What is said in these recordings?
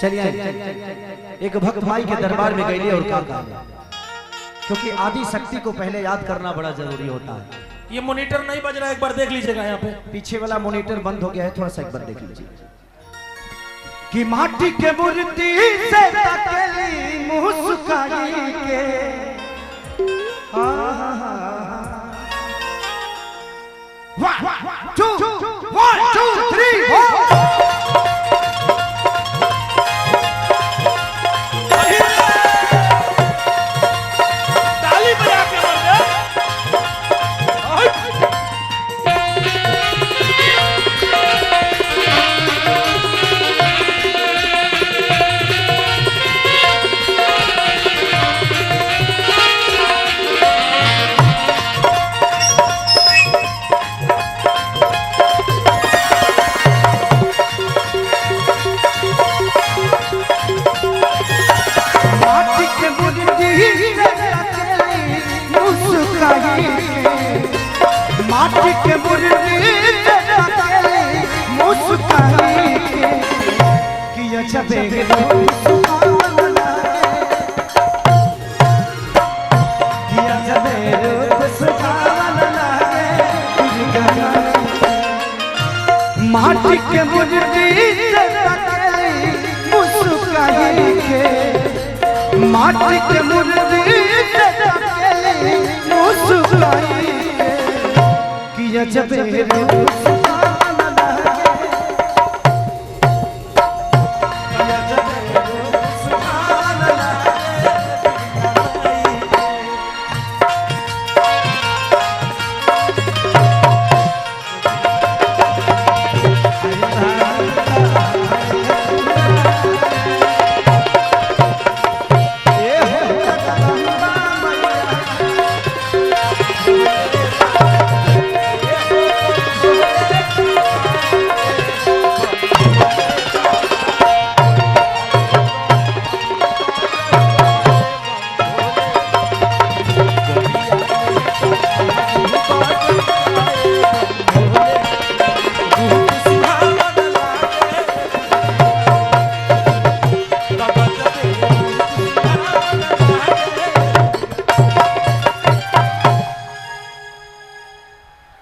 चलिए एक भक्त भाई के दरबार में गए और क्या कहा, क्योंकि आदि शक्ति को पहले याद करना बड़ा जरूरी होता है। ये मॉनिटर नहीं बज रहा है, एक बार देख लीजिएगा यहाँ पे पीछे वाला मॉनिटर बंद हो गया है, थोड़ा सा एक बार देख लीजिए। कि माटी के मूर्ति से तकेली मुस्काई के वन टू थ्री ताली बजा के माटी के मुर्गी मुस्काई कि अच्छा माटी के मुर्गी मुस्काई के माटी के मुर्गी मुस्काई कि जब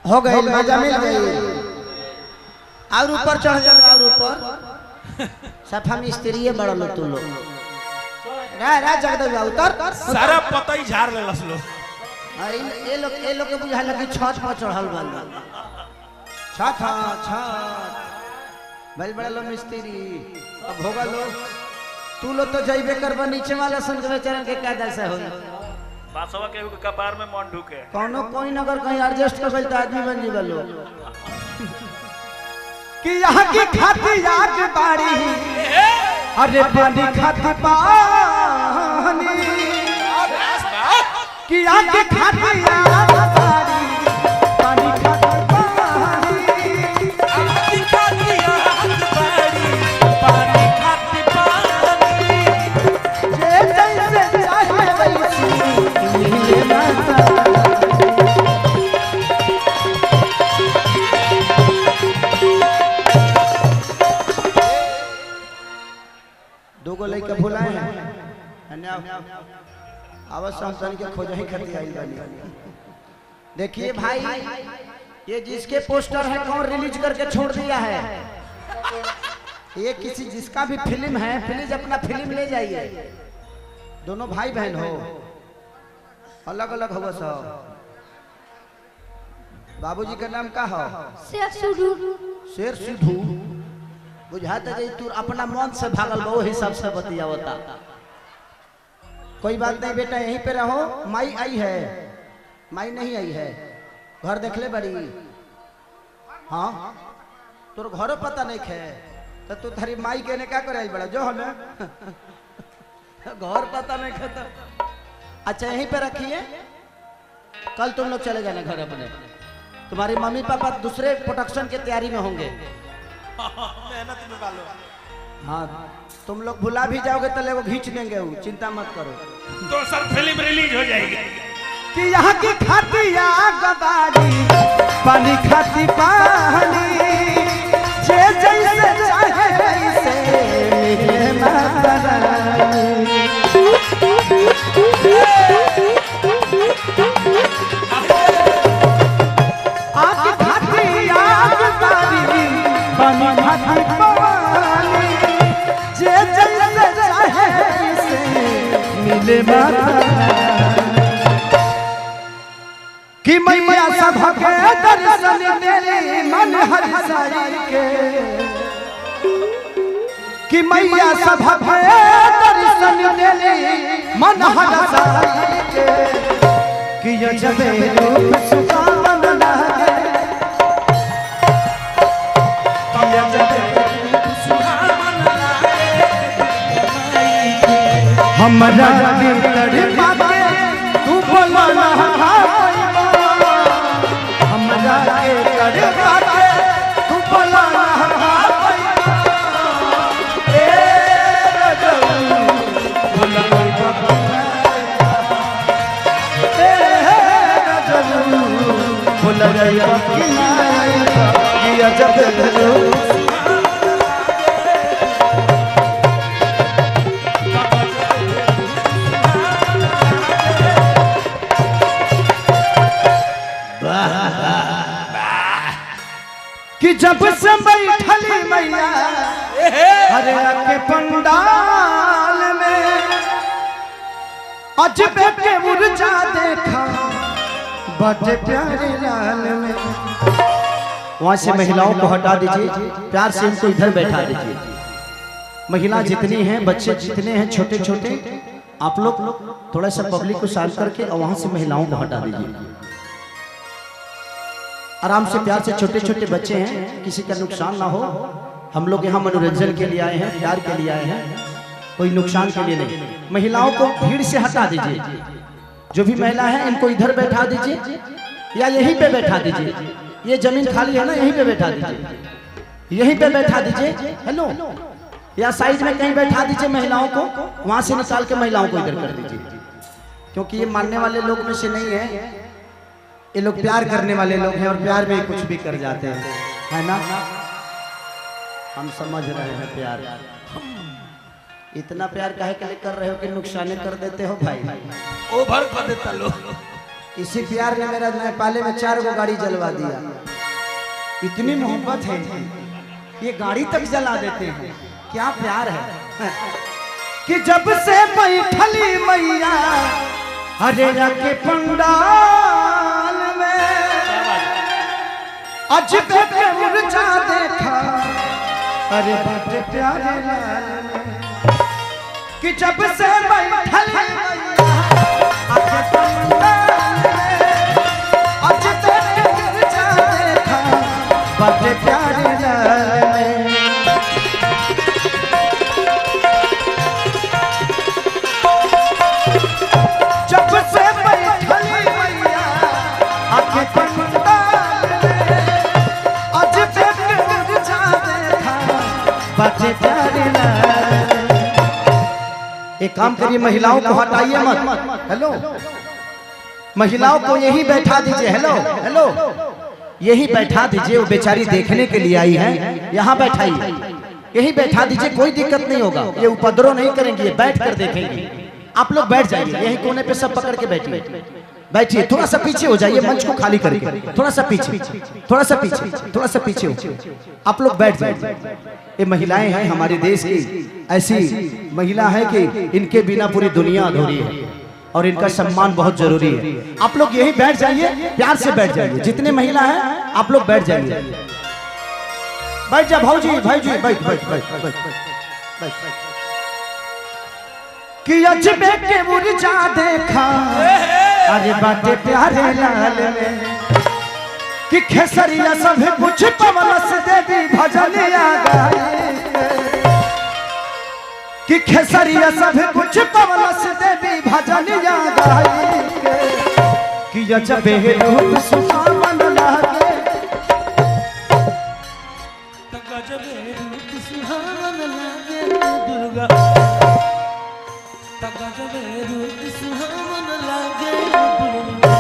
हो गई, मजा मिल गई। और ऊपर चढ़ जा, और ऊपर सफा मिस्त्री बड़ा लो तू लो जगदब उतर सारा पता ही झाड़ ले लस लो। ये लोग के बुझा लगी छत पर चढ़ल बन छत भाई बड़ा लो मिस्त्री। अब होगा लो तू लो तो जइबे करबा, नीचे वाला सन के चरण के का दशा होई। बासवा के कपार में मन ढुके कोनो कोई नगर कहीं एडजस्ट कर गइल त आदमी बन जीवा लो। कि यहाँ की खाती आग बाड़ी अरे पानी खाती पानी कि यहाँ की खाती आग बाड़ी पानी खाती पानी आदि खाती आग बाड़ी पानी खाती पानी जे जैसे चाहे वैसी मिले माता। दोगो लइका भुलाए हैं अवश्य हम के खोज ही खती आई बानी। देखिए भाई, ये जिसके पोस्टर है कौन रिलीज करके छोड़ दिया है, ये किसी जिसका भी फिल्म है, प्लीज अपना फिल्म ले जाइए। दोनों भाई बहन हो, अलग अलग हो सब। बाबूजी का नाम का हो? शेर सिद्धू। बुझाता जे तू अपना मन से भागल बा, वही हिसाब से बतियावता। कोई बात नहीं बेटा, यहीं पे रहो। माई आई है? माई नहीं आई है, घर देख ले बड़ी। हाँ तोर घरों पता नहीं है तो तू थारी माई के ने क्या करे बड़ा जो हमें घर पता नहीं है तो अच्छा यहीं पे रखिए। कल तुम लोग चले जाना घर अपने, तुम्हारी मम्मी पापा दूसरे प्रोडक्शन के तैयारी में होंगे। मेहनत में डालो। हाँ तुम लोग भुला भी जाओगे तो वो खींच देंगे, वो चिंता मत करो। तो सर फिल्म रिलीज हो जाएगी। कि यहाँ की खाती गदारी पानी खाती पानी जे जैसे चाहे वैसे ले कि मैया सबके दर्शन तेरे मन हरसाई के कि मैया सबके दर्शन तेरे मन हरसाई के कि ये जबे रूप सुहावन लागे कि ये जबे रूप सुहावन लागे हमरा के तड़पा के तू बोला ना हमरा के तड़पा के तू बोला ना ए रजऊ बोला बोला कि जब कि जब से बैठली मैया अरे के पंडाल में अजबे के मुरझा देखा बड़े प्यारे लाल में। वहां से महिलाओं को हटा दीजिए, प्यार से इनको इधर बैठा दीजिए। महिला जितनी हैं, बच्चे जितने हैं छोटे छोटे, आप लोग थोड़ा सा पब्लिक को शांत करके और वहां से महिलाओं को हटा दीजिए। आराम से प्यार से, छोटे छोटे बच्चे हैं, किसी का नुकसान ना हो। हम लोग यहाँ मनोरंजन के लिए आए हैं, प्यार के लिए आए हैं, कोई नुकसान के लिए नहीं। महिलाओं को भीड़ से हटा दीजिए। जो भी महिला है इनको इधर बैठा दीजिए या यहीं पे बैठा दीजिए। ये जमीन खाली है ना, यहीं पे बैठा दीजिए, यहीं पे बैठा दीजिए। हेलो, या साइड में कहीं बैठा दीजिए महिलाओं को, वहां से निकाल के महिलाओं को इधर कर दीजिए। क्योंकि ये मानने वाले लोग में से नहीं है, ये लोग प्यार करने वाले लोग हैं और प्यार में कुछ भी कर जाते हैं, है ना। हम समझ रहे हैं प्यार। इतना प्यार काहे के लिए कर रहे हो कि नुकसान कर देते हो भाई, ओवर कर देता लोग। इसी प्यार ने मेरा नेपाले में 4 गो गाड़ी जलवा दिया। इतनी मोहब्बत है, ये गाड़ी तक जला देते हैं। क्या प्यार है कि जब से बैठली मैया हरे के पंडाल में अजबे के मुरझा देखा अरे बड़े प्यारे लाल में कि जब से बैठली आके पंडाल में अजबे के मुरझा देखा बड़े प्यारे लाल में। जब से बैठली मैया आके पंडाल में अजबे के मुरझा देखा बड़े प्यारे लाल। एक काम करिए, महिलाओं को हटाइए मत। हेलो, महिलाओं को यही बैठा दीजिए। हेलो हेलो, यही बैठा दीजिए। वो बेचारी देखने के लिए आई है, यहाँ बैठाइए, यही बैठा दीजिए, कोई दिक्कत नहीं होगा। ये उपद्रव नहीं करेंगे, ये बैठ कर देखेंगे। आप लोग बैठ जाइए, यही कोने पे सब पकड़ के बैठिए, बैठिए। थोड़ा सा पीछे हो जाइए, मंच को खाली करिए। थोड़ा सा पीछे, थोड़ा सा पीछे, थोड़ा सा पीछे हो। आप लोग बैठ जाइए। ये महिलाएं हैं हमारे देश की, ऐसी महिला है कि इनके बिना पूरी दुनिया अधूरी है और इनका सम्मान बहुत जरूरी है। आप लोग यही बैठ जाइए, प्यार से बैठ जाइए। जितने महिला हैं आप लोग बैठ जाइए। बैठ जा भाऊजी, भाईजी बैठ बैठ बैठ बैठ बैठ। कि अजबे के मुरझा देखा अरे बाटे प्यारे लाल में कि खेसरिया सब कुछ पवनस देवी भजनिया गाए कि खेसरिया सब कुछ पवनस देवी भजनिया गाए कि अजबे रूप सुहावन लागे गजबे रूप सुहावन लागे दुर्गा, गजबे रूप सुहावन लागे दुर्गा।